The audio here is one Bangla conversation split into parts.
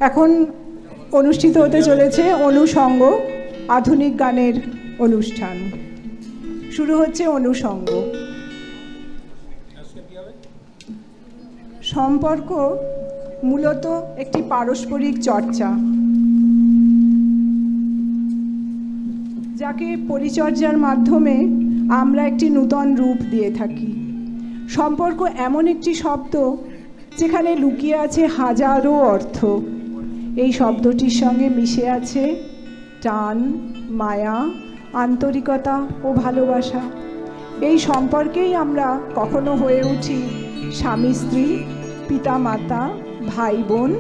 এখন অনুষ্ঠিত হতে চলেছে অনুষঙ্গ আধুনিক গানের অনুষ্ঠান। শুরু হচ্ছে অনুষঙ্গ। সম্পর্ক মূলত একটি পারস্পরিক চর্চা, যাকে পরিচর্যার মাধ্যমে আমরা একটি নূতন রূপ দিয়ে থাকি। সম্পর্ক এমন একটি শব্দ যেখানে লুকিয়ে আছে হাজারো অর্থ। এই শব্দটির সঙ্গে মিশে আছে টান, মায়া, আন্তরিকতা ও ভালোবাসা। এই সম্পর্কেই আমরা কখনো হয়ে উঠি স্বামী স্ত্রী, পিতা মাতা, ভাই বোন,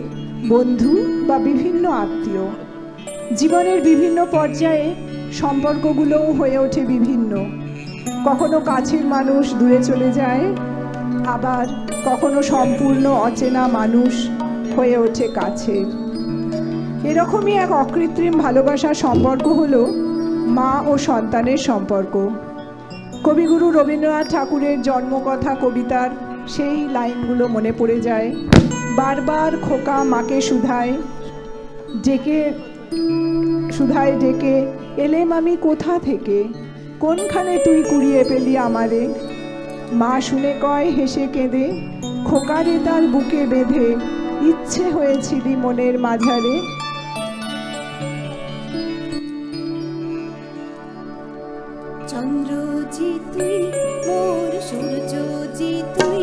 বন্ধু বা বিভিন্ন আত্মীয়। জীবনের বিভিন্ন পর্যায়ে সম্পর্কগুলোও হয়ে ওঠে বিভিন্ন। কখনো কাছের মানুষ দূরে চলে যায়, আবার কখনো সম্পূর্ণ অচেনা মানুষ হয়ে ওঠে কাছের। এরকমই এক অকৃত্রিম ভালোবাসার সম্পর্ক হলো মা ও সন্তানের সম্পর্ক। কবিগুরু রবীন্দ্রনাথ ঠাকুরের জন্মকথা কবিতার সেই লাইনগুলো মনে পড়ে যায়। বারবার খোকা মাকে শুধায় ডেকে, এলেম আমি কোথা থেকে, কোনখানে তুই কুড়িয়ে পেলি আমারে। মা শুনে কয় হেসে কেঁদে, খোকারে তার বুকে বেঁধে ইচ্ছে হয়েছিলি মনের মাঝারে। চন্দ্র জি তুই, মোর সূর্য জি তুই,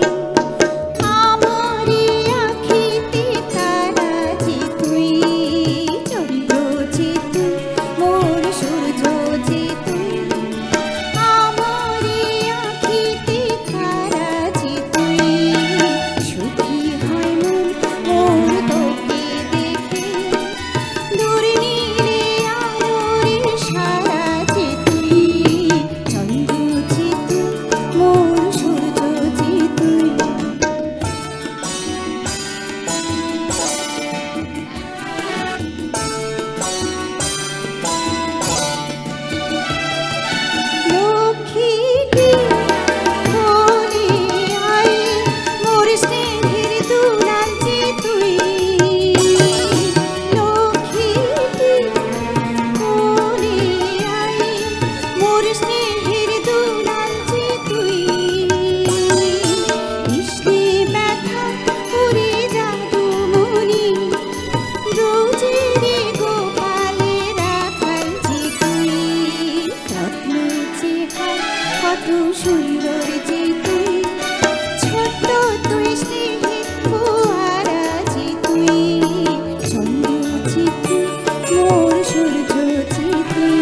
আমারি আখিতে তারা জি তুই। চন্দ্র জি তুই, মোর সূর্য জি তুই, আমারি আখিতে তারা জি তুই। সুখী হয় মন মোর তোকে দেখে, দূর নীলে আলোরে সারা জি তুই। চন্দ্র জি তুই, মোর সূর্য জি তুই। লক্ষ্মীটি কোলে আয়, মোর স্নেহের দুলাল জি তুই। লক্ষ্মীটি কোলে আয়, মোর স্নেহের দুলাল জি তুই। কৃষ্ণে ব্যথা করে জাদুমণি, ব্রজেরে গোপালে রাখাল জি তুই। রত্ন যে হয় কত সুন্দর জি তুই, ছোট্ট তুই স্নেহের ফোয়ারা জি তুই। চন্দ্র জি তুই, মোর সূর্য জি তুই।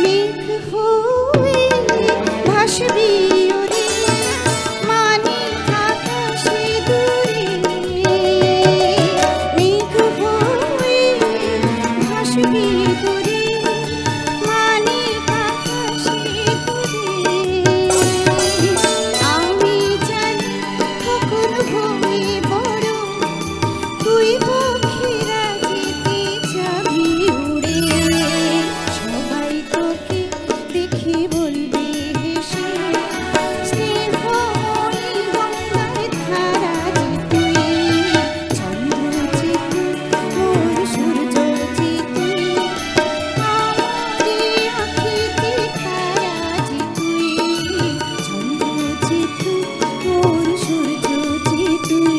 মেঘ হয়ে ভাসবি ওরে, মানিক আকাশে দূরে। মেঘ হয়ে ভাসবি ওরে, মানিক আকাশে দূরে। আমি জানি কখন হয়ে বড়, তুই পক্ষীরা যেতে যাবি উড়ে। সবাই তোকে দেখে বলবে হেসে, স্নেহময়ী গঙ্গার ধারা যে তুই। চন্দ্র যে তুই, মোর সূর্য যে তুই, আমারি আখিতে তারা যে তুই। চন্দ্র যে তুই, মোর সূর্য যে তুই।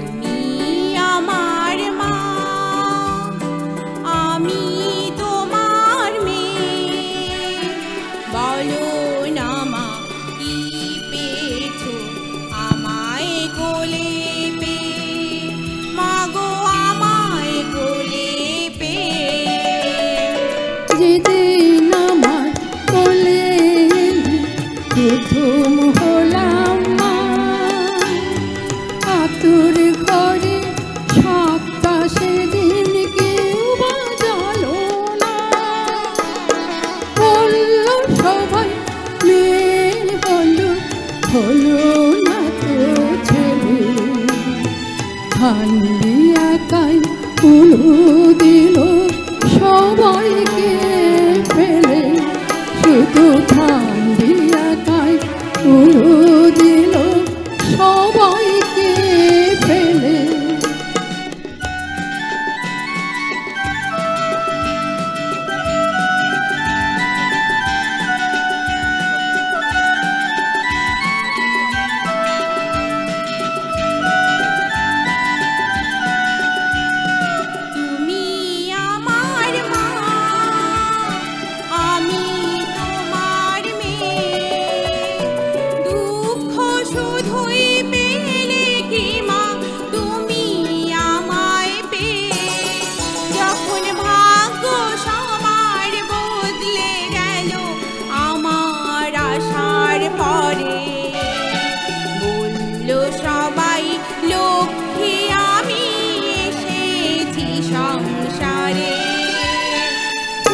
তুমি আমার মা, আমি তোমার মেয়ে। বলো না মা কি পেয়েছো আমায় কোলে পেয়ে, মাগো আমায় কোলে পেয়ে। যেদিন আমার কোলে এলি, প্রথম হলাম মা। আতুর ঘরে সপ্তাহ সেদিন কেউ বা কুলু দিল সবাইকে ফেলে, শুধু ঠান্ডি একাই কুলু দিল সবাইকে ফেলে। তুমি আমার মা, আমি তোমার মেয়ে। দুঃখ শুধুই পেলে কি মা তুমি আমায় পেয়ে। যখন ভাগ্য সবার বদলে গেল আমার আশার পরে, বলল সবাই লক্ষ্মী আমি এসেছি সংসারে।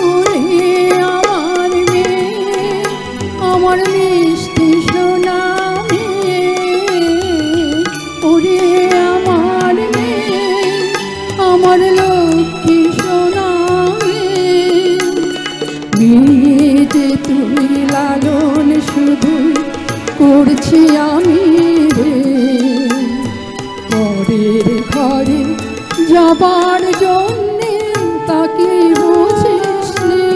ওরে আমার মেয়ে, আমার মিষ্টি সোনা মেয়ে, ওরে আমার মেয়ে, আমার লক্ষ্মী সোনা মেয়ে। মেয়ে যে তুই লালন শুধুই করছি আমি রে, পরের ঘরে যাবার জন্যে তাকে বুঝিস নে।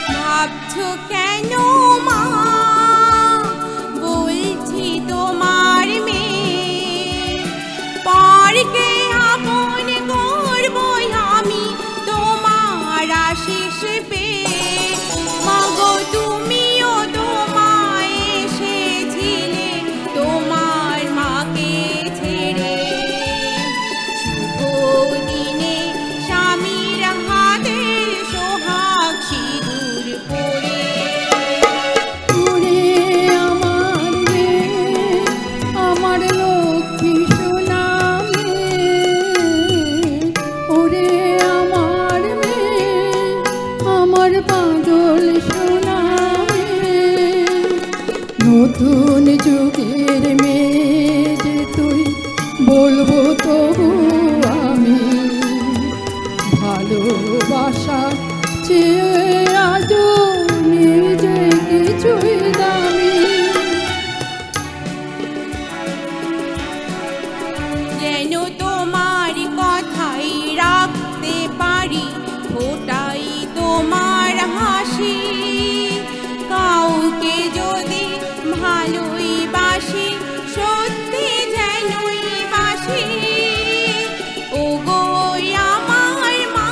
ভাবছো কেন মা, বলছি তোমার মেয়ে। পরকে আপন করবো আমি তোমার আশিস পেয়ে। মাগো তুমিও তোমায় এসেছিলে তোমার মাকে ছেড়ে। শুভ দিনে স্বামীর হাতের সোহাগ সিঁদুর পরে। ওরে আমার মেয়ে, আমার লক্ষ্মী সোনা মেয়ে, ওরে আমার মেয়ে, আমার বাদল সোনা মেয়ে। নতুন যুগের মেয়ে যে তুই, বলবো তবু আমি ভালোবাসা চেয়ে আজও নিজে কিছুই দামি। যেন তোমার কথাই রাখতে পারি, ফোটাই তোমার হাসি। কাউকে যদি ভালোই বাসি, সত্যি যেনই বাসি। ওগো আমার মা,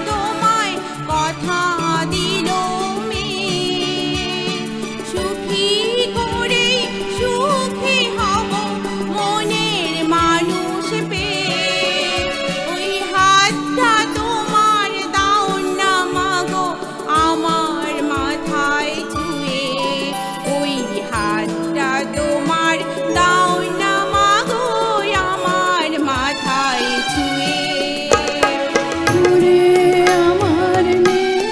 তোমায় কথা দিল মেয়ে। সুখী করে সুখী হব মনের মানুষ পেয়ে। ওই হাতটা তোমার দাও না মাগো আমার মাথায় ছুঁয়ে। ওই হাতটা তোমার দাও না মাগো আমার মাথায় ছুঁয়ে। ওরে আমার মেয়ে,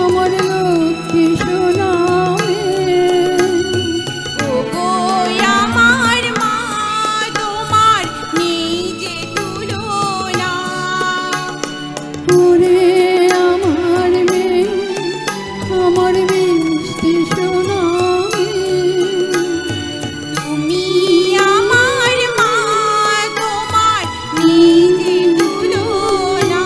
আমার লক্ষ্মী সোনা মেয়ে। ওগো আমার মা, তোমার নেই যে তুলনা। ওরে আমার মেয়ে, আমার মিষ্টি সোনা মেয়ে। তুমি আমার মা, তোমার নেই যে তুলনা।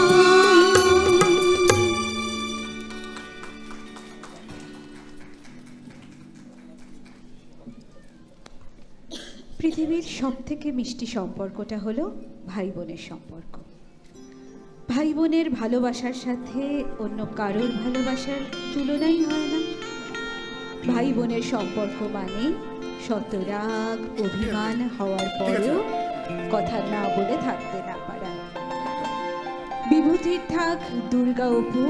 পৃথিবীর সবথেকে মিষ্টি সম্পর্কটা হলো ভাই বোনের সম্পর্ক। ভাই বোনের ভালোবাসার সাথে অন্য কারোর ভালোবাসার তুলনাই হয় না। ভাই বোনের সম্পর্ক মানে শত রাগ অভিমান হওয়ার পরেও কথা না বলে থাকতে না পারা। বিভূতির থাক দুর্গা অপু,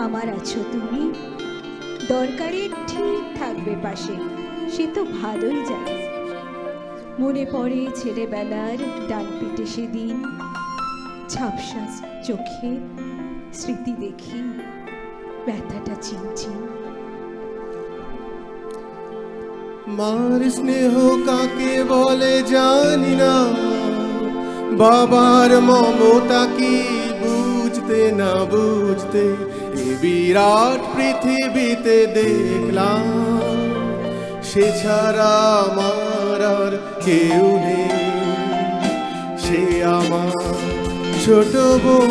আমার আছো তুমি, দরকারে ঠিক থাকবে পাশে, সে তো ভালোই জানে। মনে পড়ে ছেলেবেলার ডান পিঠে সেদিন, ঝাপসা চোখে স্মৃতি দেখি, ব্যথাটা চিনচিন। মার স্নেহ কাকে বলে জানি না, বাবার মমতা কি বুঝতে না বুঝতে এ বিরাট পৃথিবীতে দেখলাম, সে ছাড়া আমার আর কেউ নেই। সে আমার ছোট বোন,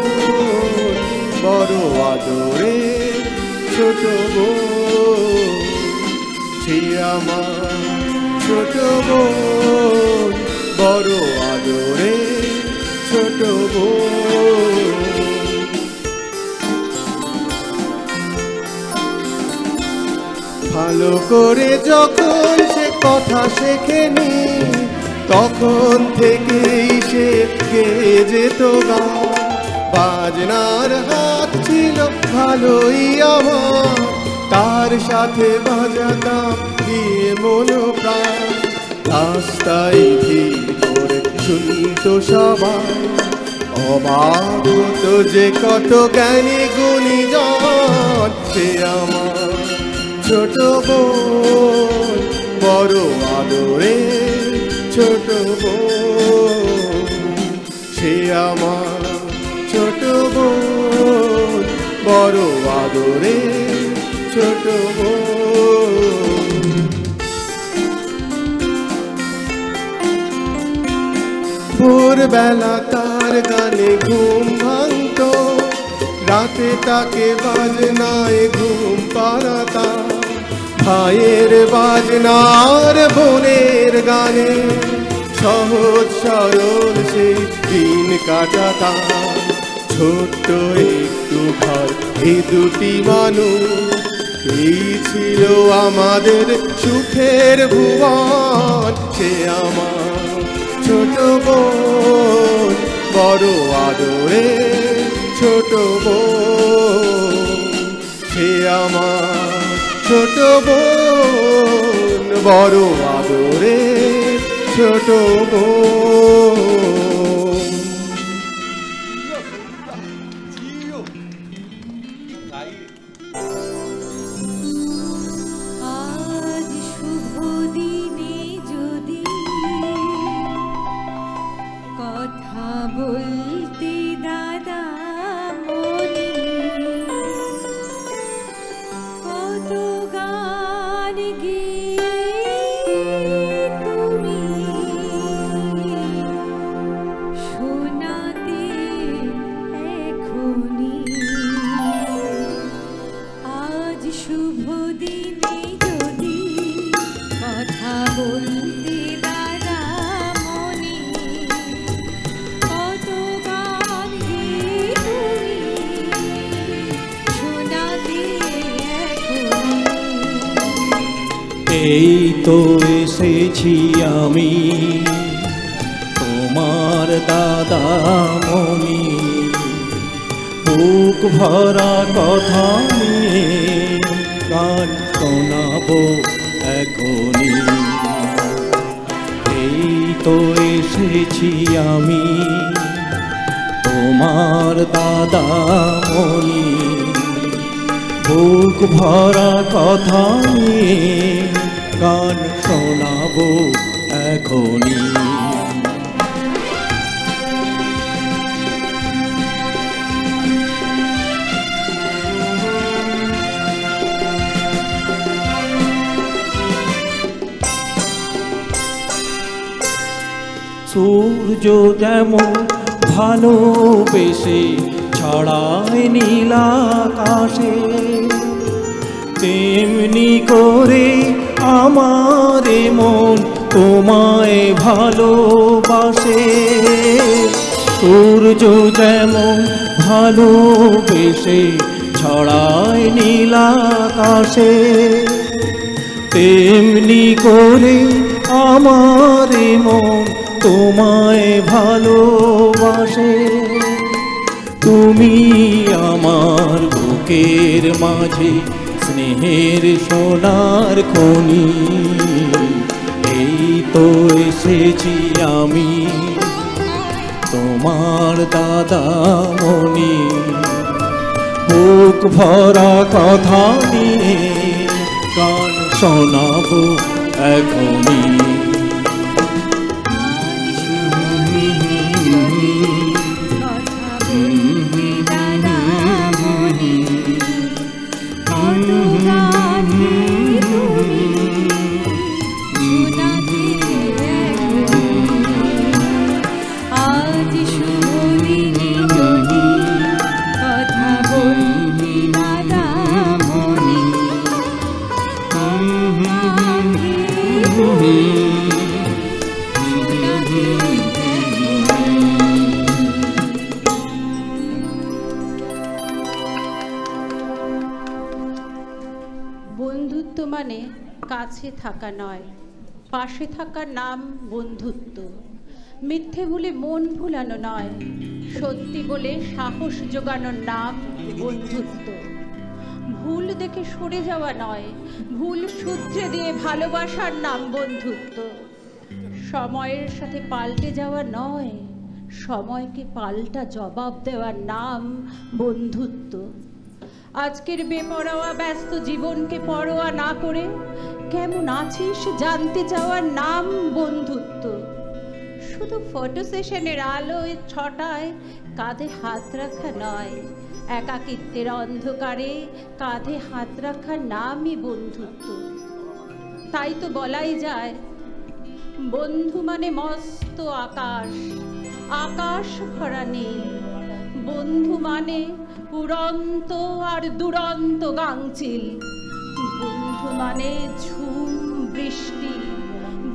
বড় আদরে ছোট বোন। সে আমার ছোট বোন, বড় আদরে ছোট বোন। ভালো করে যখন সে কথা শেখেনি, তখন থেকেই সে গেয়ে যেত গান। বাজনার হাত ছিল ভালোই আমার, তার সাথে বাজাতাম দিয়ে মনোপ্রাণ। রাস্তায় ভিড় করে শুনতো সবাই, অবাক হতো যে কত জ্ঞানী গুণীজন। সে আমার ছোট বোন, বড় আদরে ছোট বোন। সে আমার ছোট বোন, বড় আদরে ছোট বোন। ভোরবেলা তার গানে ঘুম ভাঙতো, রাতে তাকে বাজনায় ঘুম পাড়াতাম। ভাইয়ের বাজনার বোনের গানে সহজ সরল সে দিন কাটাতাম। ছোট্ট একটু ঘর, এই দুটি মানুষ, এই ছিল আমাদের সুখের ভুবন। সে আমার ছোট বোন, বড় আদরে ছোট বোন। সে আমার ছোট বোন, বড় আদরে ছোট বোন। আজ শুভ দিনে যদি কথা বলতে দাদা মনি, কত গান গেয়ে তুমি শোনাতে এখনি। আজ শুভ দিনে যদি কথা বলতে দাদা মনি, কত গান গেয়ে তুমি শোনাতে এখনি। এই তো এসেছি আমি তোমার দাদামণি, বুক ভরা কথা নিয়ে গান শোনাবো এখনি। এই তো এসেছি আমি তোমার দাদামণি, বুক ভরা কথা নিয়ে গান শোনাবো এখনি। সূর্য যেমন ভালোবেসে ছড়ায় নীল আকাশে, তেমনি করে আমার মন তোমায় ভালোবাসে। সূর্য যেমন ভালোবেসে ছড়ায় নীল আকাশে, তেমনি করে আমার মন তোমায় ভালোবাসে। তুমি আমার বুকের মাঝে স্নেহের সোনার খনি, এই তো এসেছি আমি তোমার দাদামণি, বুক ভরা কথা নিয়ে গান শোনাবো এখনই। বন্ধুত্ব মানে কাছে থাকা নয়, পাশে থাকার নাম বন্ধুত্ব। মিথ্যে বলে মন ভুলানো নয়, সত্যি বলে সাহস জোগানোর নাম বন্ধুত্ব। ভুল দেখে সরে যাওয়া নয়, ভুল শুধরে দিয়ে ভালোবাসার নাম বন্ধুত্ব। সময়ের সাথে পাল্টে যাওয়া নয়, সময়কে পাল্টা জবাব দেওয়ার নাম বন্ধুত্ব। আজকের বেপরোয়া ব্যস্ত জীবনকে পরোয়া না করে কেমন আছিস জানতে চাওয়ার নাম বন্ধুত্ব। শুধু ফটো সেশনের আলোয় ছটায় কাঁধে হাত রাখা নয়, একাকিত্বের অন্ধকারে কাঁধে হাত রাখার নামই বন্ধুত্ব। তাই তো বলাই যায়, বন্ধু মানে মস্ত আকাশ, আকাশ ভরা নীল। বন্ধু মানে উড়ন্ত আর দুরন্ত গাংচিল। বন্ধু মানে ঝুম বৃষ্টি,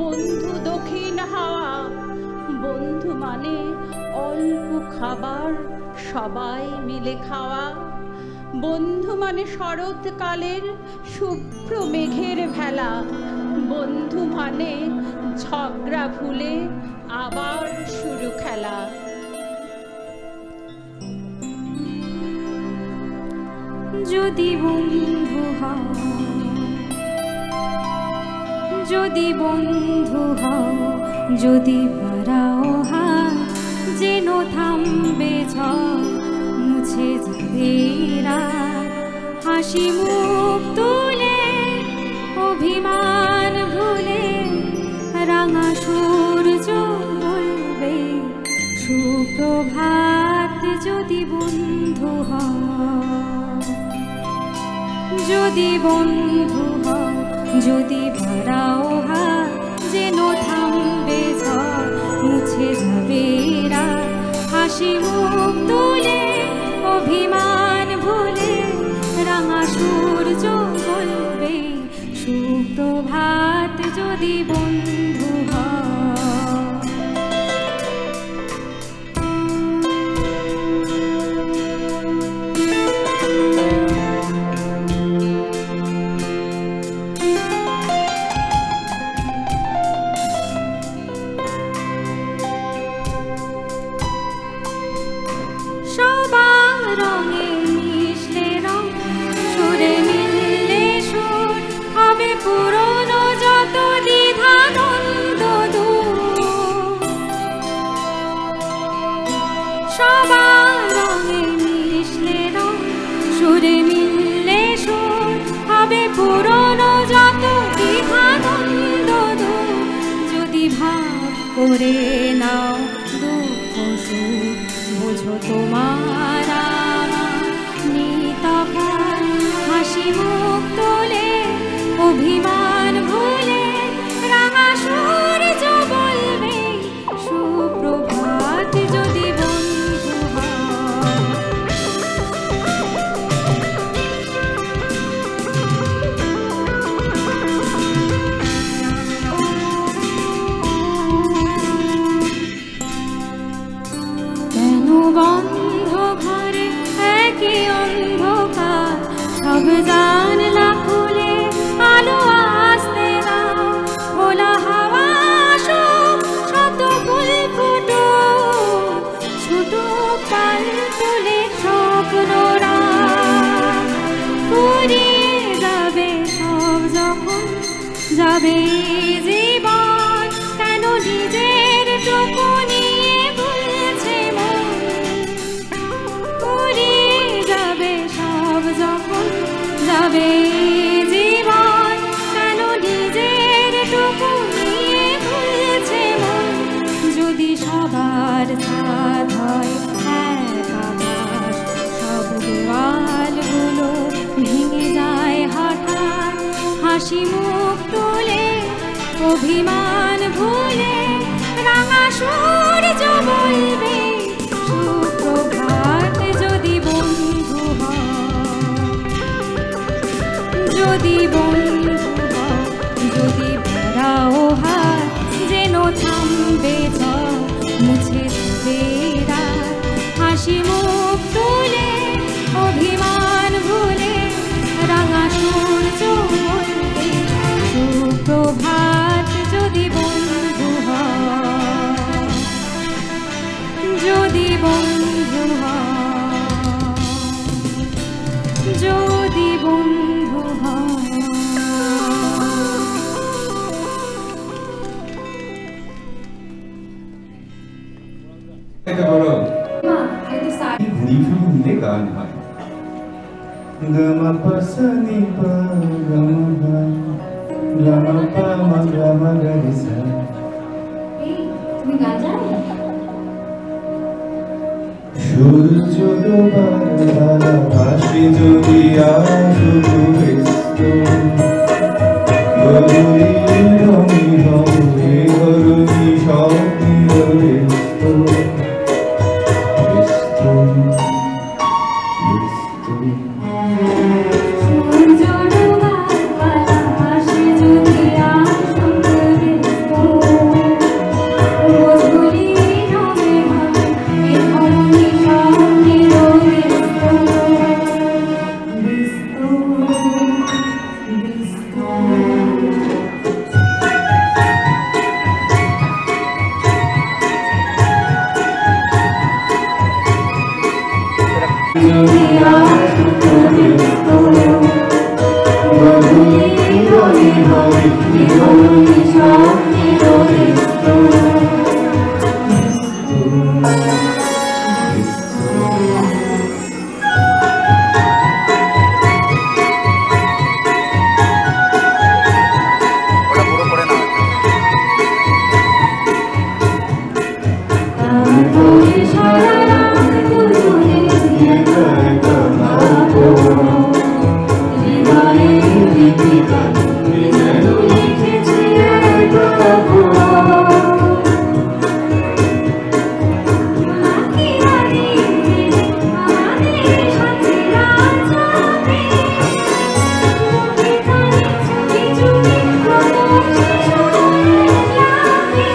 বন্ধু দক্ষিণ হাওয়া। বন্ধু মানে অল্প খাবার সবাই মিলে খাওয়া। বন্ধু মানে শরৎকালের শুভ্র মেঘের ভেলা। বন্ধু মানে ঝগড়া ভুলে আবার শুরু খেলা। যদি বন্ধু হও, যদি বন্ধু হও, যদি বাড়াও হাত, যেন থামবে ঝড়, মুছে যাবে রাত। হাসি মুখ তুলে অভিমান ভুলে রাঙা সূর্য বলবে সুপ্রভাত। যদি বন্ধু হও, যদি বন্ধু হও, যদি বাড়াও হাত, যেন থামবে ঝড়, মুছে যাবে রাত। হাসি মুখ তুলে অভিমান ভুলে রাঙা সূর্য বলবে সুপ্রভাত। যদি বন্ধু হও, সুরে মিললে সুর হবে পুরনো যত দ্বিধানন্দ দূর। যদি ভাগ করে নাও দুঃখ সুখ, বোঝো তোমার আমার নিতফাত। হাসি মুখ তোলে অভিমান ভুলে রাঙা সূর্য বলবে সুপ্রভাত। যদি বন্ধু হও, কেন বন্ধ ঘরে একই অন্ধকার, সব জানলা খুলে আলো আসতে দাও। খোলা হাওয়া আসুক, শত ফুল ফুটুক, ছুটুক পাল তুলে স্বপ্নরা। ফুরিয়ে যাবে সব যখন যাবে জীবন, হবে জীবন, কেন নিজের টুকু নিয়ে ভুলছে মন। যদি সবার সাথ হয় এক আকাশ, সব দেওয়ালগুলো ভেঙে যায় হঠাৎ। হাসি মুখ তুলে অভিমান ভুলে রাঙা সূর্য বলবে সুপ্রভাত। যদি বন্ধু যদি বন্ধু যদি ভরাও হাত, যেন থামবে ঝড় মুছে দেবে রাত। হাসি মুখ তুলে অভিমান ভুলে রাঙা সূর্য বলবে সুপ্রভাত। যদি বন্ধু যদি বন্ধু যদি বন্ধু ঘুরি ফিরি মিলে গান হয়। গামা পাসানি পা গামা গা গামা পা মা গামা গা রে সা। তুমি গান জানো? সূর্য ডোবার বেলা ভাসে যদি আসো ব্যস্ত, গধূলি রঙে হবে ধরণী স্বপ্নের ব্যস্ত ব্যস্ত ব্যস্ত। সূর্য ডোবার বেলা ভাসে যদি আসো ব্যস্ত, গধূলি রঙে হবে এ ধরণী স্বপ্নের ব্যস্ত ব্যস্ত ব্যস্ত। যদি আসো ব্যস্ত, গধূলি রঙে হবে ধরণী স্বপ্নের ব্যস্ত তারপরে সারা রাত দুজনে একা একা ভাবো, হৃদয়ে লিখিকা যেন লিখেছি এক খবর। আঁকি আঁকি আমাদের সাথে রাত যাবে, চোখে কানে চুপি চুপি কত সময় লাগবে।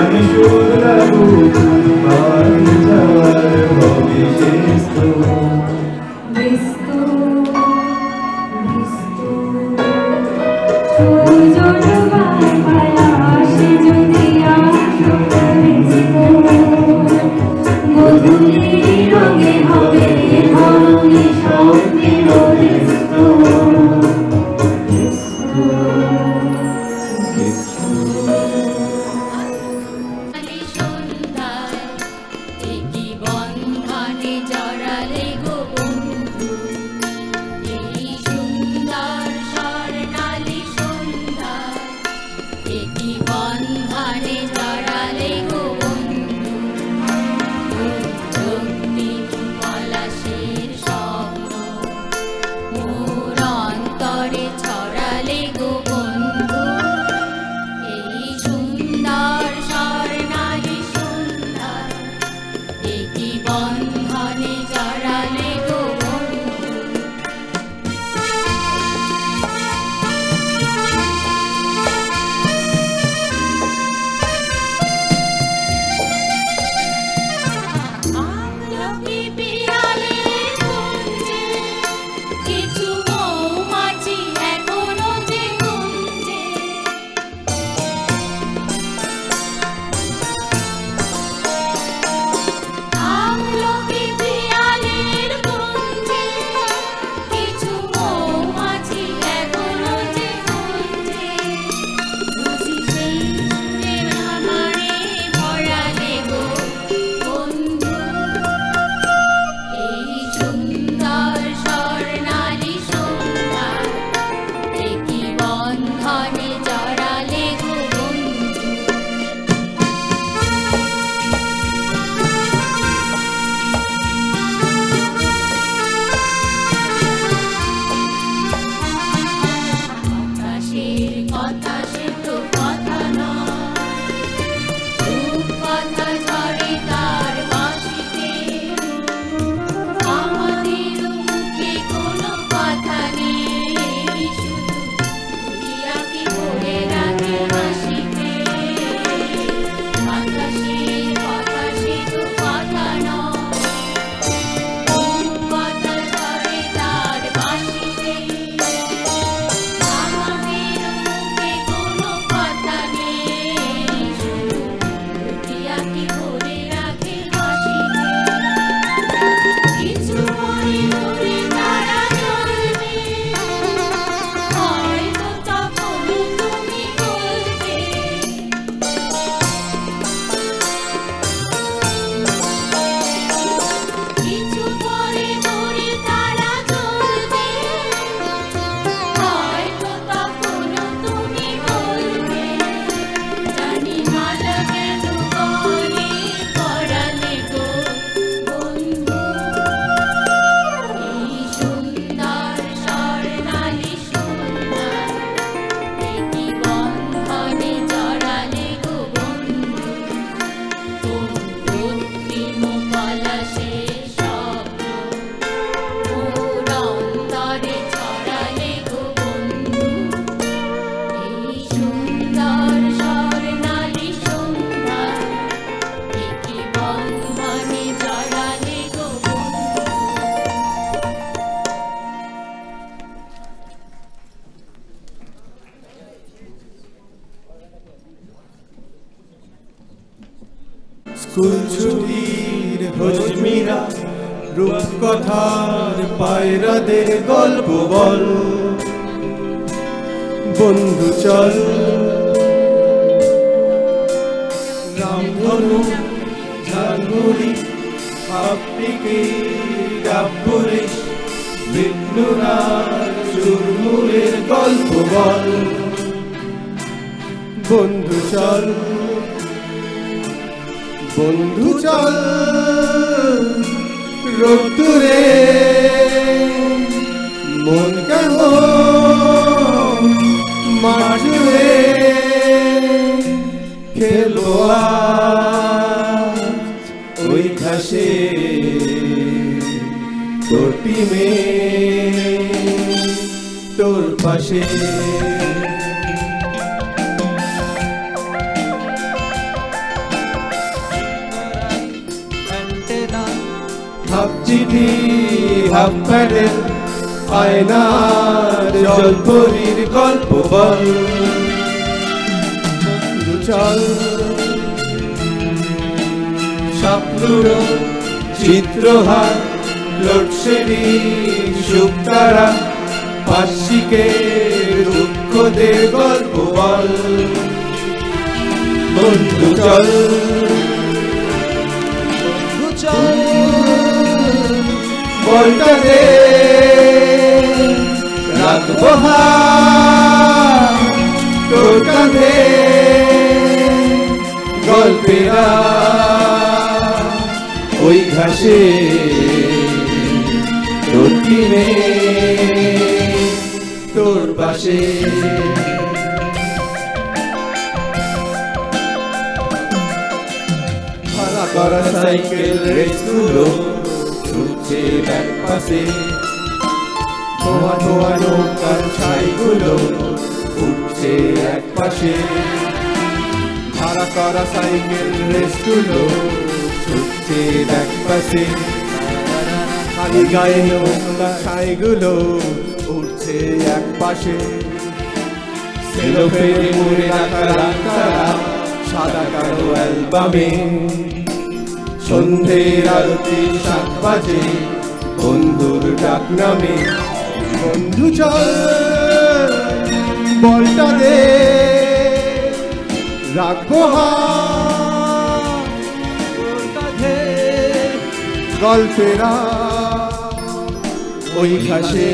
আমি সুর লাগু বাড়ি যাওয়ার হবে শেষ তো। রঙে হবে ধরণী স্বপ্নের ব্যস্ত সুন্দর স্বর্ণালী স্কুলছুটির হজমিরা রূপকথার পায়রাদের গল্প বল বন্ধু চল রামধনু ঝালমুড়ি হাফটিকে ডাবপুলিশ বিষ্ণুনাথ চুরমুরের গল্প বল বন্ধু চল বন্ধু চল রোদ্দুরে মন কেমন মাঠে খেলবো আজ ওই ঘাসে তোর টিমে তোর পাশে হাফ চিঠি হাফ প্যাডেল আয়নার জলপরীর গল্প বল চল স্বপ্নুরো চিত্রহার লোডশেডিং শুকতারা পার্শ্বিকের দুঃখদের গল্প বল বন্ধু চল বন্ধু চল বলটা দে রাখবো হাত তোর কাঁধে গল্পেরা ওই ঘাসে তোর টিমে তোর পাশে ভাড়া করা সাইকেল রেসগুলো ছুটছে এক পাশে ধোয়া ধোয়া নৌকার ছাইগুলো উঠছে এক পাশে ভাড়া করা সাইকেল রেসগুলো ছুটছে এক পাশে খালি গায়ে নৌকার ছাইগুলো উঠছে এক পাশে সেলোফেনে মুড়ে রাখা রাস্তারা সাদা কালো অ্যালবামে সন্ধ্যের আরতি 7 বাজে বন্ধুর ডাক নামে বন্ধু চল বলটা দে রাখবো কাঁধে গল্পেরা ওই ঘাসে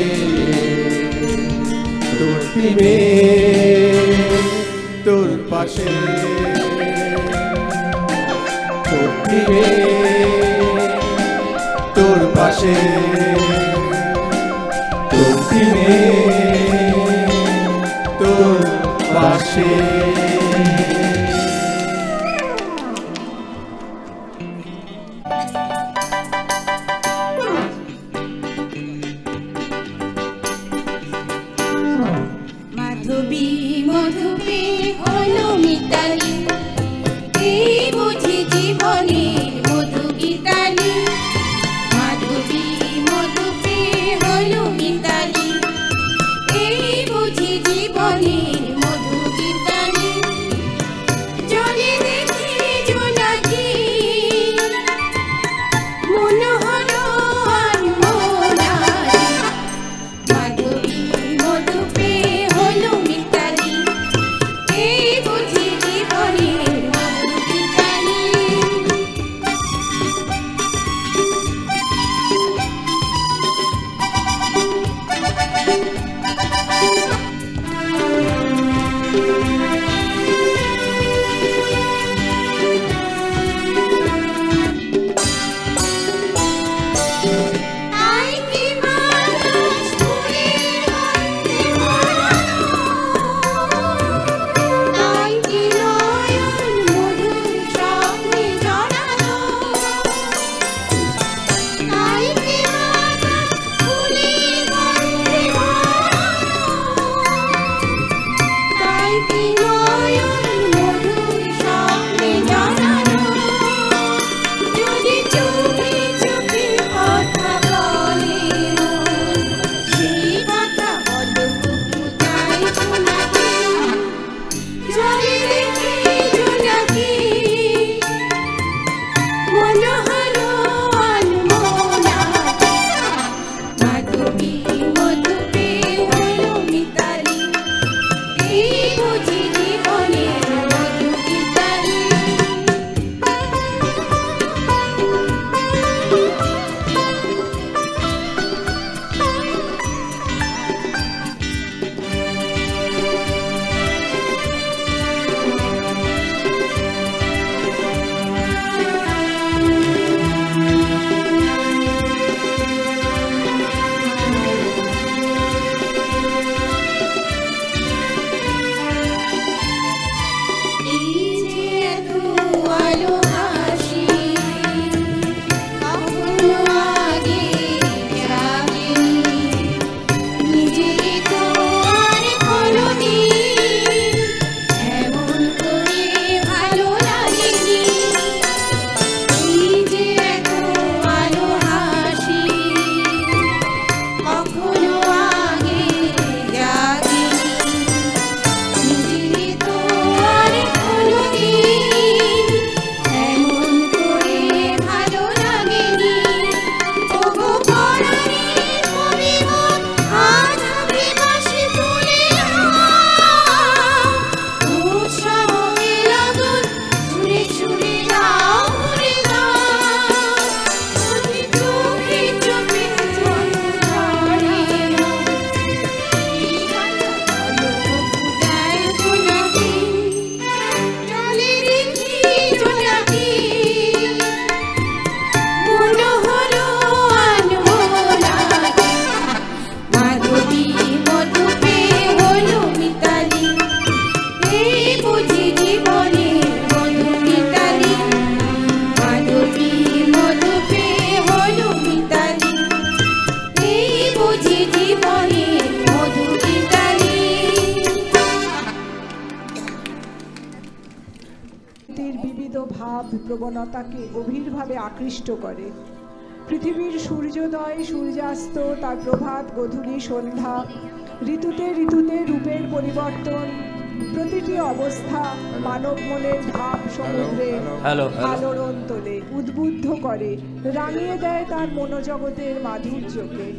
তোর টিমে তোর পাশে তোর টিমে তোর পাশে তোর টিমে তোর পাশে মাধবী মধুপে হলো মিতালি এই বুঝি জীবনের মধু গীতালি মাধবী মধুপে হলো মিতালি এই বুঝি জীবনের মধু গীতালি জলে দেখি জোনাকি মন হলো আনমোনারি মাধবী মধুপে হলো মিতালি এই বুঝি জীবনের মধু গীতালি ভাব প্রবণতাকে গভীরভাবে আকৃষ্ট করে। পৃথিবীর সূর্যোদয় সূর্যাস্ত, তার প্রভাত গধূলি সন্ধ্যা, ঋতুতে ঋতুতে রূপের পরিবর্তন, প্রতিটি অবস্থা মানব মনের ভাব সমুদ্রে আলোড়ন তোলে, উদ্বুদ্ধ করে, রাঙিয়ে দেয় তার মনোজগতের মাধুর্যকে।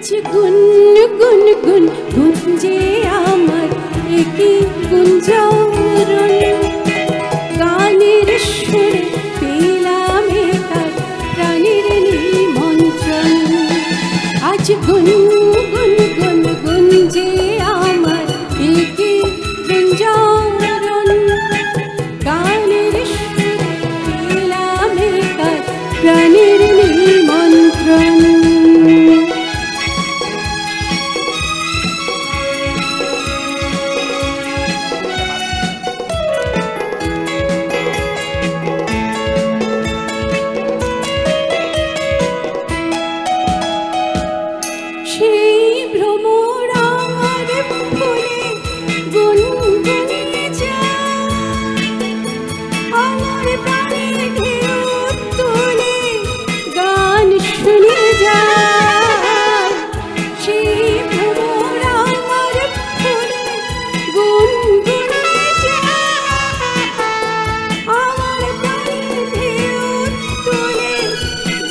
আজ গুন গুন গুন গুঞ্জে আমার একই গুঞ্জরণ গানের সুরে পেলাম একার প্রাণের নিমন্ত্রণ আজ গুন গুন গুন গুঞ্জে আমার একই গুঞ্জরণ গানের সুরে পেলাম একার প্রাণের নিমন্ত্রণ সেই ভ্রমর আমার ফুলে গুনগুনে যায় আমার প্রাণে ঢেউ তুলে গান শুনে যায় সেই ভ্রমর আমার ফুলে গুনগুনে যায় আমার প্রাণে ঢেউ তুলে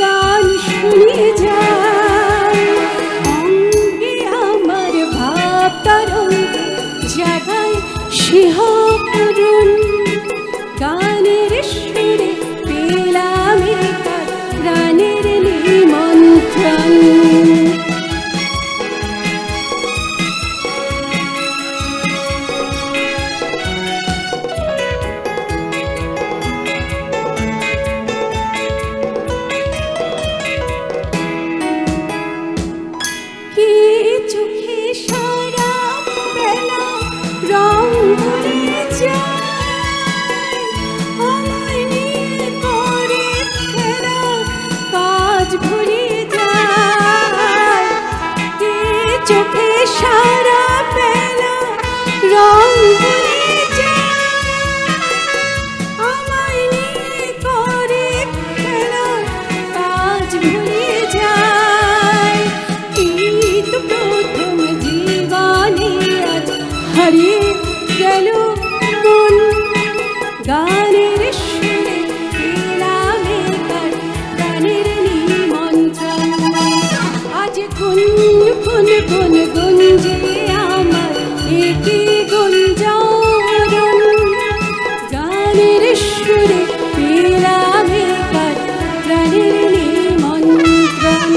গান শুনে যায় অঙ্গে আমার ভাব তরঙ্গে জাগায় শিহরণ গানের সুরে পেলাম একার প্রাণের নিমন্ত্রণ কে চোখে সারা বেলা রং ভরে যায় আমায় নিয়ে করে খেলা কাজ ভরে যায় কে চোখে সারা বেলা রং ভরে যায় আমায় নিয়ে করে খেলা কাজ ভরে যায় এই তো প্রথম জীবনে আজ হারিয়ে গেল মন গানের সুরে পেলাম একার গানের নিমন্ত্রণ আজ গুন গুন গুন গুঞ্জে আমার একই গুঞ্জরণ গানের সুরে পেলাম একার প্রাণের নিমন্ত্রণ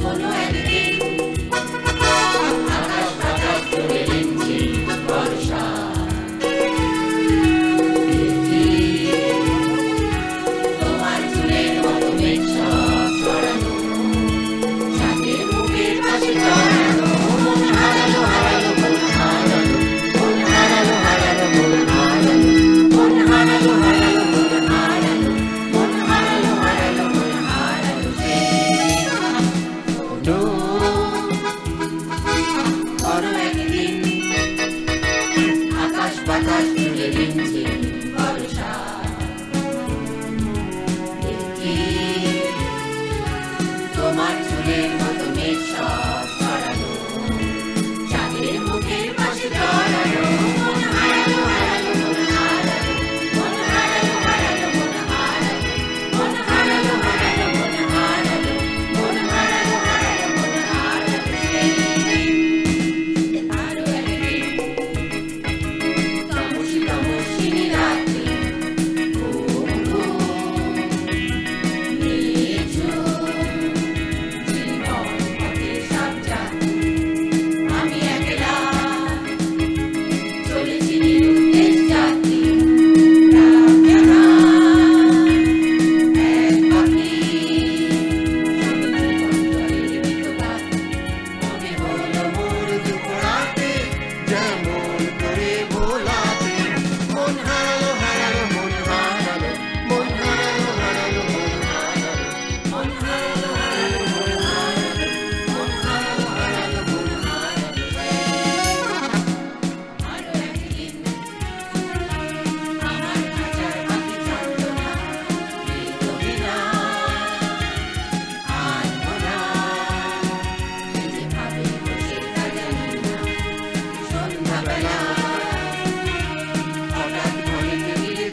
কোনো একদিন আকাশ বাতাস জুড়ে রিমঝি বর্ষা দেখি তোমার চুলের মতো মেঘ সব ছড়ানো চাঁদের মুখের পাশে চড়ানো মন হারালো হারালো মন হারালো মন হারালো হারালো মন হারালো মন হারালো হারালো মন হারালো মন হারালো হারালো মন হারালো বড় একদিন আকাশ বাতাস জুড়ে রিমঝি বর্ষা দেখি তোমার চুলের মতো মেঘ সব ছড়ানো চাঁদের মুখের পাশে চড়ানো মন হারালো হারালো মন হারালো মন হারালো হারালো মন হারালো মন হারালো হারালো মন হারালো মন হারালো হারালো মন হারালো আরো একদিন তমসি তমসিনী রাত্রি ঘুম ঘুম নিঝুম জীবন পথে সব যাত্রী আমি একলা চলেছি নিরুদ্দেশ যাত্রী রাত জাগা এক পাখি সমুদ্রের বিতগান মনে হলো মোর দুঃখ রাতে যেমন করে ভোলাতে মন হারালো হারালো মন হারালো মন হারালো হারালো মন হারালো মন হারালো হারালো মন হারালো মন হারালো হারালো মন হারালো আরো একদিন আমার খাঁচার পাখি চলল না বেদবিনা আনবো না নিজে ভাবে বসে তা জানি না সন্ধ্যাবেলা হঠাৎ ঘরে ফিরে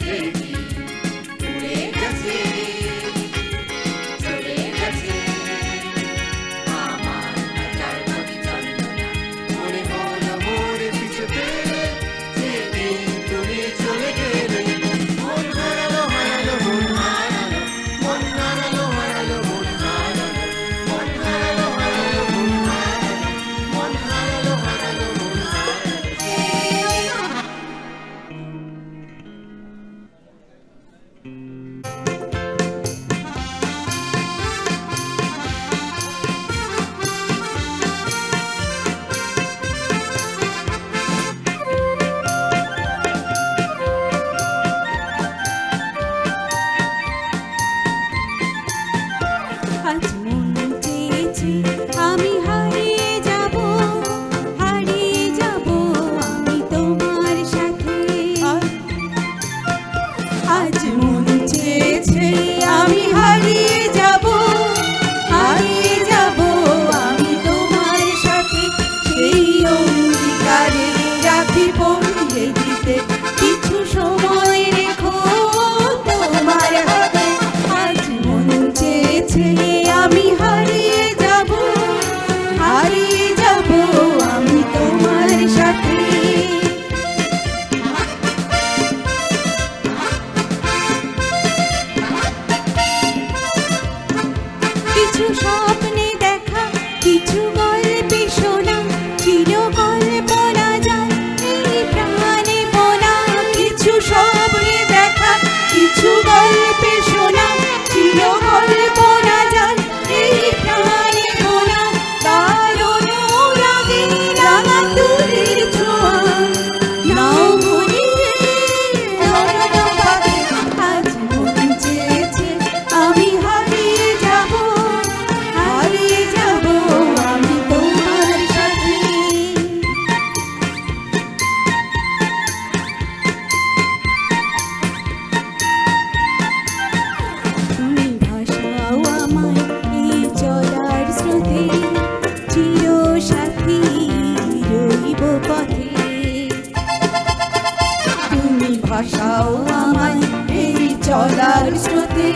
ভাষাও আমায় এই চলার স্রোতে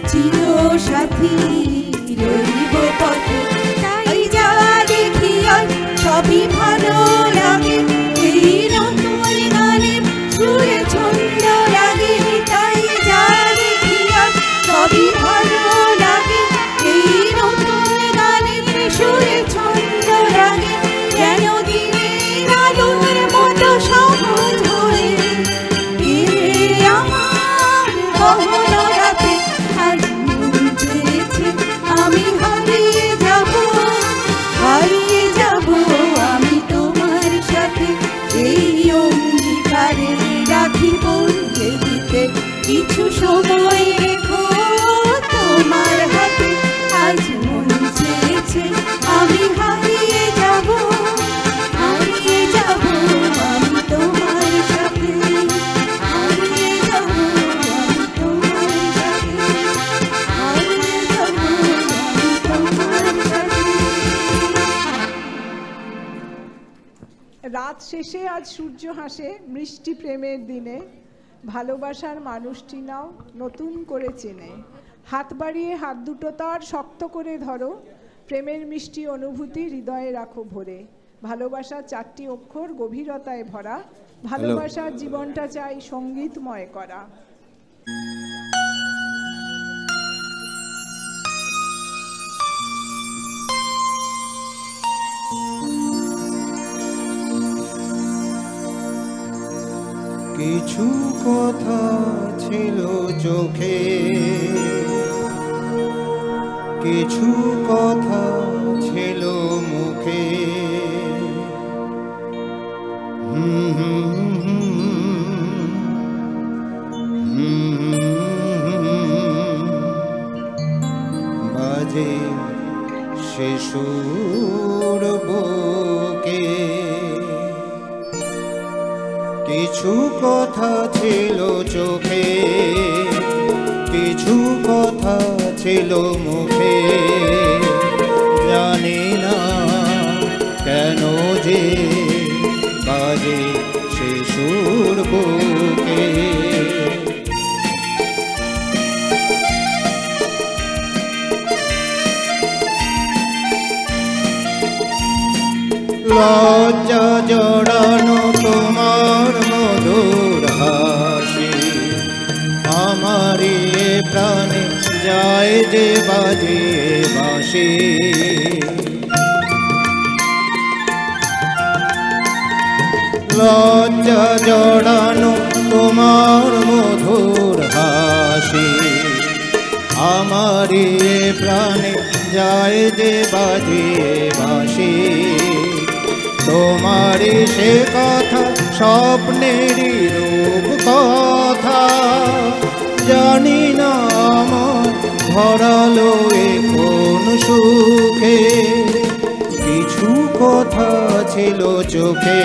চির সাথী রইব পথে। তাই যা দেখি আর সবই ভালো লাগে, এই নতুন গানের সুরে ছন্দ লাগে। তাই যা দেখি আর সবই ভালো লাগে, এই নতুন গানের সুরে ছন্দ লাগে। যেন দিনের আলোর মতো সহজ হয়ে আমার গহন রাতে আজ মন চেয়েছে আমি হারিয়ে যাব আমি তোমার সাথে। এই অঙ্গীকারে রাখি বলতে দিতে কিছু সময় রেখো তোমার হাতে। আজ মন চেয়েছে আমি হারিয়ে যাব আমি তোমার সাথে। হারিয়ে যাব আমি তোমার সাথে, হারিয়ে যাব আমি তোমার সাথে। রাত শেষে আজ সূর্য হাসে মিষ্টি প্রেমের দিনে, ভালোবাসার মানুষটি নাও নতুন করে চেনে। হাত বাড়িয়ে হাত দুটো তার শক্ত করে ধরো, প্রেমের মিষ্টি অনুভূতি হৃদয়ে রাখো ভরে। ভালোবাসার 4টি অক্ষর গভীরতায় ভরা, ভালোবাসার জীবনটা চাই সঙ্গীতময় করা। কিছু কথা ছিল চোখে, কিছু কথা ছিল মুখে। বাজে সে সুর বুকে, কিছু কথা ছিল চোখে, কিছু কথা ছিল মুখে। জানি না কেন যে বাজে সে সুর বুকে। লজ্জা জড়ানো তোমার মধুর হাসি, আমারি প্রাণে যায় যে বাজিয়ে বাঁশি। লজ্জা জড়ানো তোমার মধুর হাসি, আমারি প্রাণে যায় যে বাজিয়ে বাঁশি। তোমারি সে কথা স্বপ্নেরই রূপ কথা, জানি না আমার ধরালো কোন সুখে। কিছু কথা ছিল চোখে,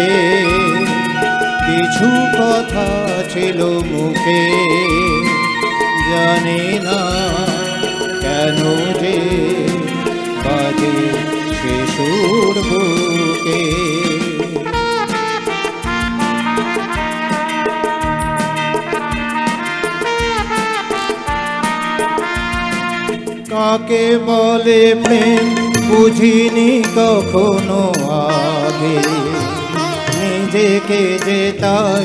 কিছু কথা ছিল মুখে। জানি না কেন যে বাজে সে সুর বুকে। কাকে বলে প্রেম বুঝিনি কখনো আগে, নিজেকে যে তাই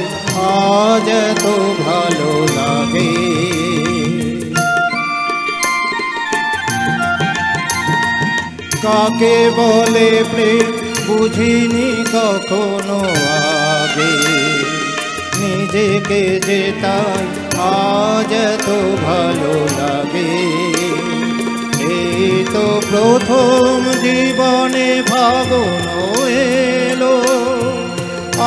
আজ এত ভালো লাগে। কাকে বলে প্রেম বুঝিনি কখনো আগে, নিজেকে যে তাই আজ এত ভালো লাগে। এই তো প্রথম জীবনে ফাগুন এলো,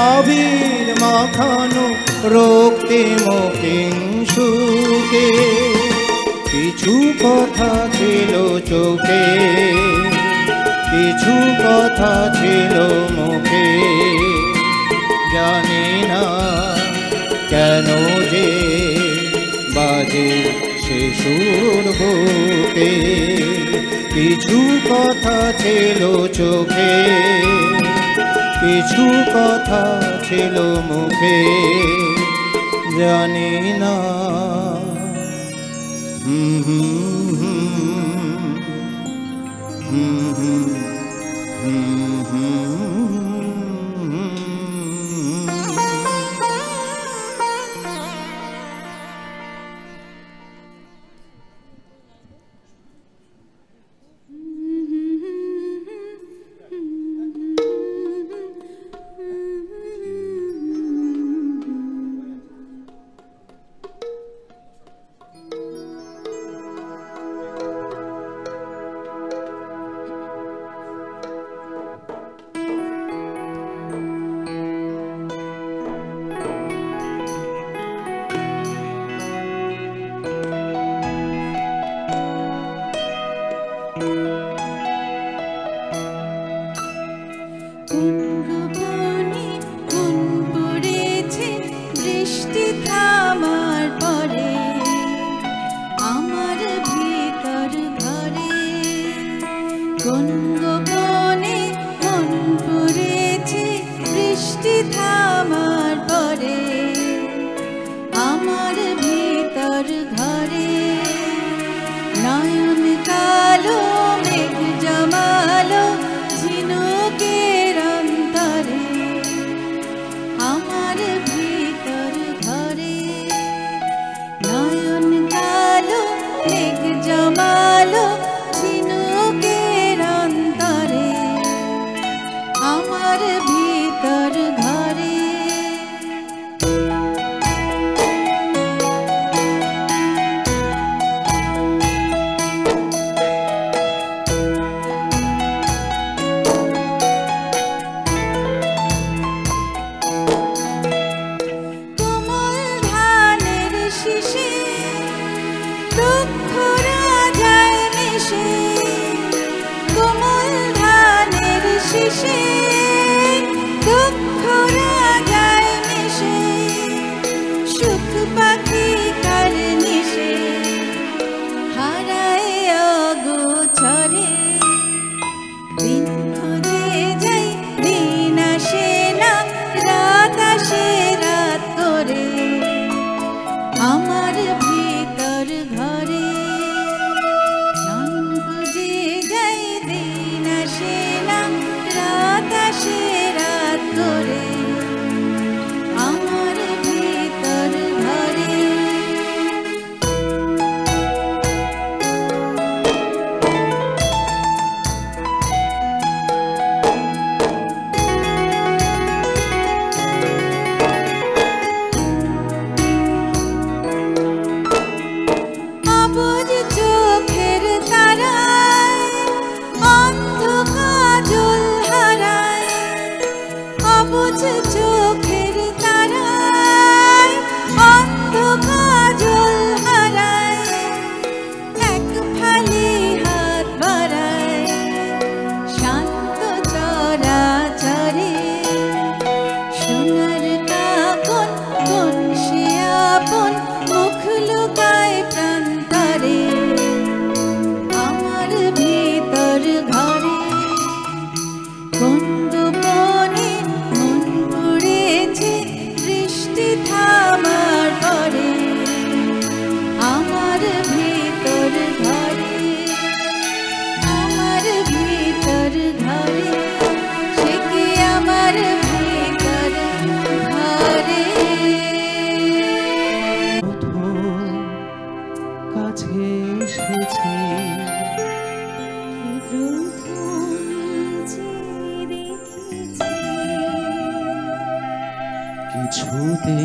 আবির মাখানো রক্তিম কিংশুকে। কিছু কথা ছিল চোখে, কিছু কথা ছিল মুখে। জানি না কেন যে বাজে সে সুর বুকে। কিছু কথা ছিল চোখে, কিছু কথা ছিল মুখে। জানি না কুঙ্কুবনে মন পড়েছে বৃষ্টি থামার পরে আমার ভিতর ঘরে। কুঙ্কুবনে মন পড়েছে বৃষ্টি থামার পরে আমার ভিতর ঘরে। নয়ন কালো মেঘ জমালো ঝিনুকের অন্তরে আমার ভিতর ঘরে। নয়ন কালো মেঘ জমালো ঝিনুকের অন্তরে আমার ভিতর ঘরে। কোমল ধানের শিশে দুঃখ রাজায় মিশে। কোমল ধানের শিশে দুঃখ রাজায় মিশে। সুখ পাখি কার নিশে হারায় অগোচরে। দিন খুঁজে যাই দিন আসে না রাত আসে রাত করে আমার ভিতর ঘরে। দিন খুঁজে যাই দিন আসে না রাত আসে রাত করে আমার ভিতর ঘরে। অবুঝ চোখের তারায় অন্ধ কাজল হারায়। অবুঝ চোখের তারায় অন্ধ কাজল হারায়। এক ফালি হাত বাড়ায় শান্ত চরাচরে। সোনার কাপন কোন সে আপন মুখ লুকায় প্রান্তরে আমার ভিতর ঘরে। কোন গোপনে মন পড়েছে বৃষ্টি থামার পরে আমার ভিতর ঘরে। আমার ভিতর ঘরে সে কি আমার ভিতর ঘরে। কাছে এসেছি কিছুতে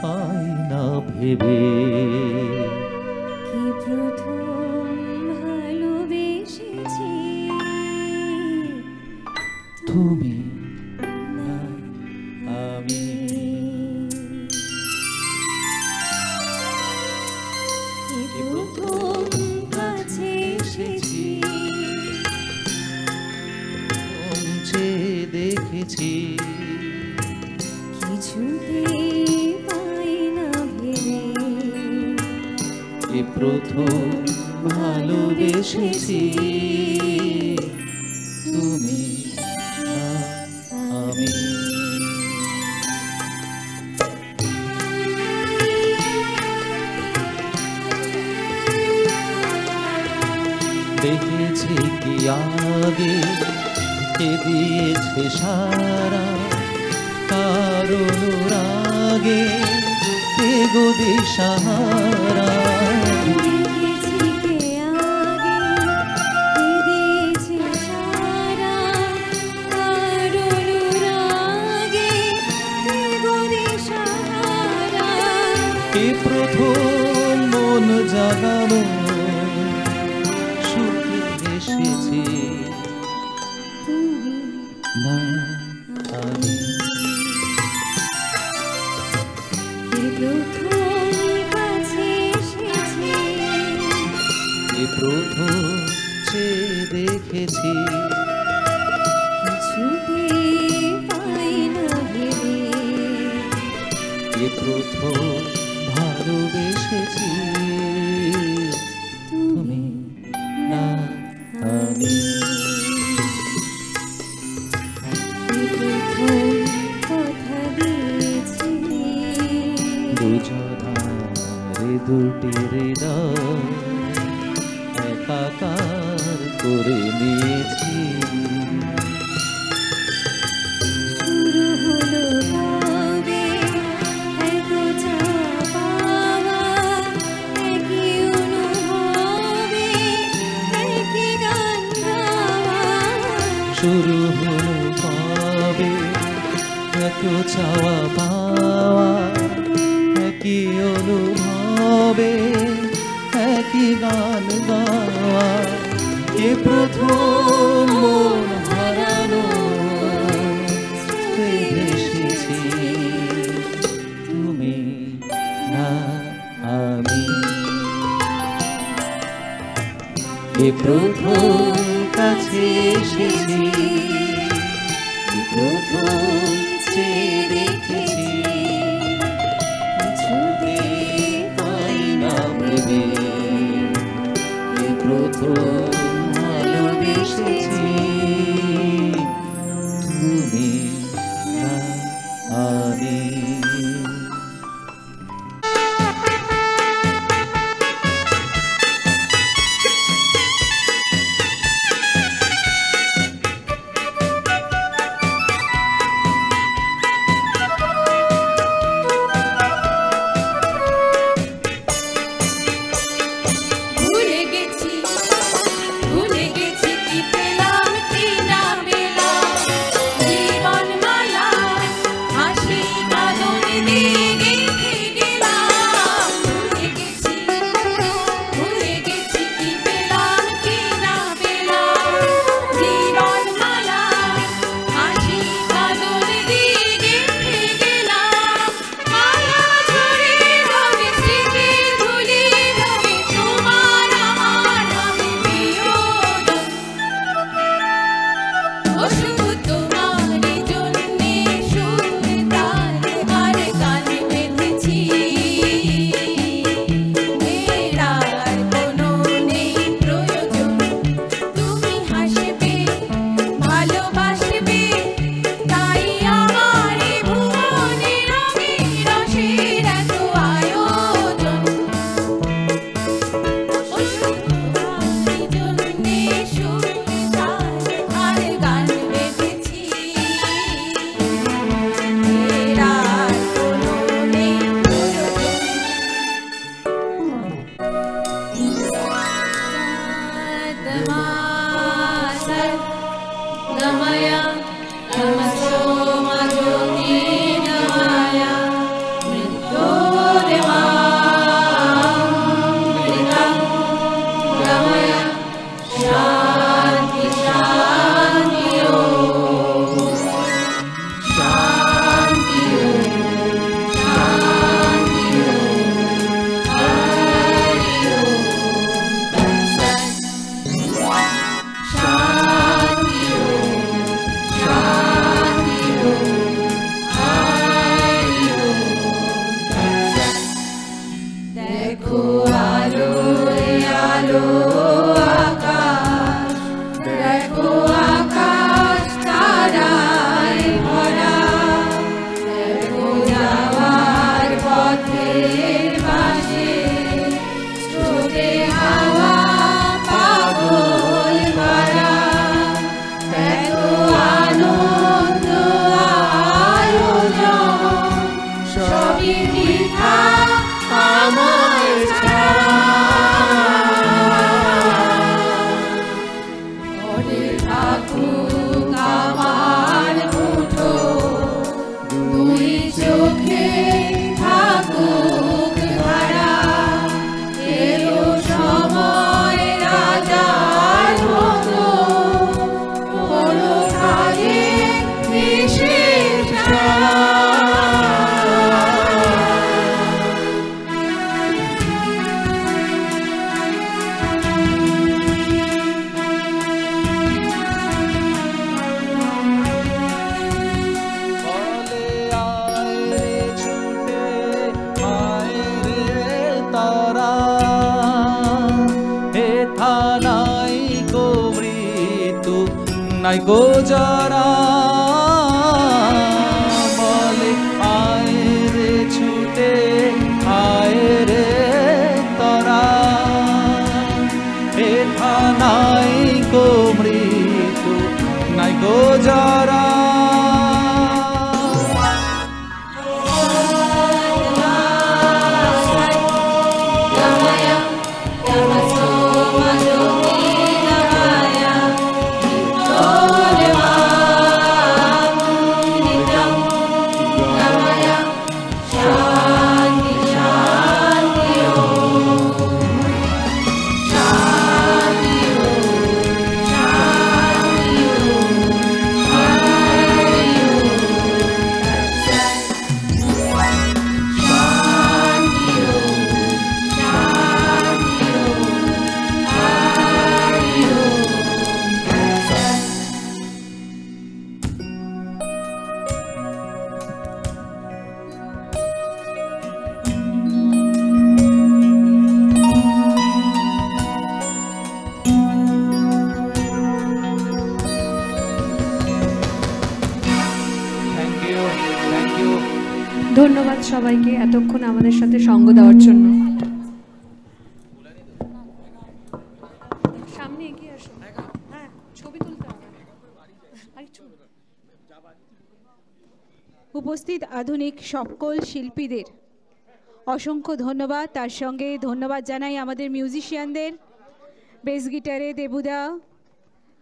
পাই না ভেবে। কি প্রথম ভালোবেসেছি তুমি না আমি। কি প্রথম কাছে এসেছি যে দেখেছি কিছুতে পাই না ভেবে। এ প্রথম ভালোবেসেছি তুমি না আমি। আগে কে দিয়েছে সারা কার অনুরাগে কে গো দিশাহারা দেখেছি কে আগে কে দিয়েছে সারা কার অনুরাগে কে গো দিশাহারা কে প্রথম মন জাগানো সুখে এসেছে তুমি না আমি কে প্রথম কাছে এসেছে কে প্রথম চেয়ে দেখেছি কিছুতে পাই না ভেবে কে প্রথম ভালোবেসেছি তুমি না আমি কে প্রথম কথা দিয়েছি দুজনারে দুটি হৃদয় একাকার করে নিয়েছি শুরু হলো ভাবে এত চাওয়া পাওয়া একই অনুভবে একই গান গাওয়া শুরু হলো কবে এত চাওয়া পাওয়া একই অনুভবে একই গান গাওয়া কে প্রথম মন হারানো এসেছি তুমি না আমি কে প্রথম কাছে এসেছি কে প্রথম চেয়ে দেখেছি কিছুতে পাই না ভেবে কে প্রথম ভালোবেসেছি তুমি না আমি ভুলে গেছি কি পেলাম কি না পেলাম জীবন মালা হাসি কাঁদন দিয়ে গেঁথে গেলাম ভুলে গেছি কি পেলাম কি না পেলাম জীবন মালা হাসি কাঁদন দিয়ে গেঁথে গেলাম মালা ঝরে রবে স্মৃতির ধুলি রবে তোমার আমার হবে বিয়োজন ও শুধু তোমার জন্যে সুর তার আর গানে দয়াময় ঘরে থাকুক আমার মুঠো, দুই চোখে থাকুক ধারা, এলো সময় রাজার মতো, বড় কাজে বিশেষ বলে আয় রে ছুটে আয় রে তারা, হেথা নাই গো মৃত্যু নাই গো যারা। বলে আয় রে ছুটে আয় রে তারা, হেথা নাই গো মৃত্যু নাই গো যারা। Thank you, thank you. ধন্যবাদ সবাইকে এতক্ষণ আমাদের সাথে সঙ্গ দেওয়ার জন্য। সামনে এগিয়ে আসো, হ্যাঁ ছবি তুলতে হবে। উপস্থিত আধুনিক সকল শিল্পীদের অসংখ্য ধন্যবাদ। তার সঙ্গে ধন্যবাদ জানাই আমাদের মিউজিশিয়ানদের, বেস গিটারে দেবুদা,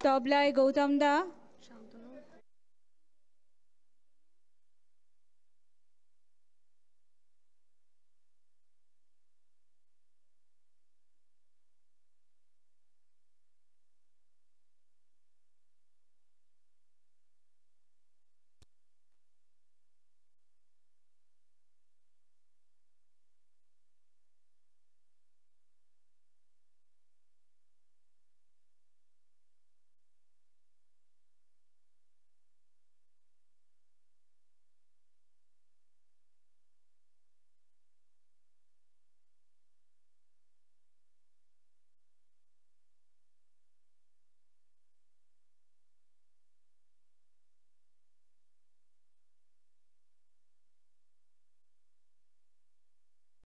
তবলায় গৌতম দা,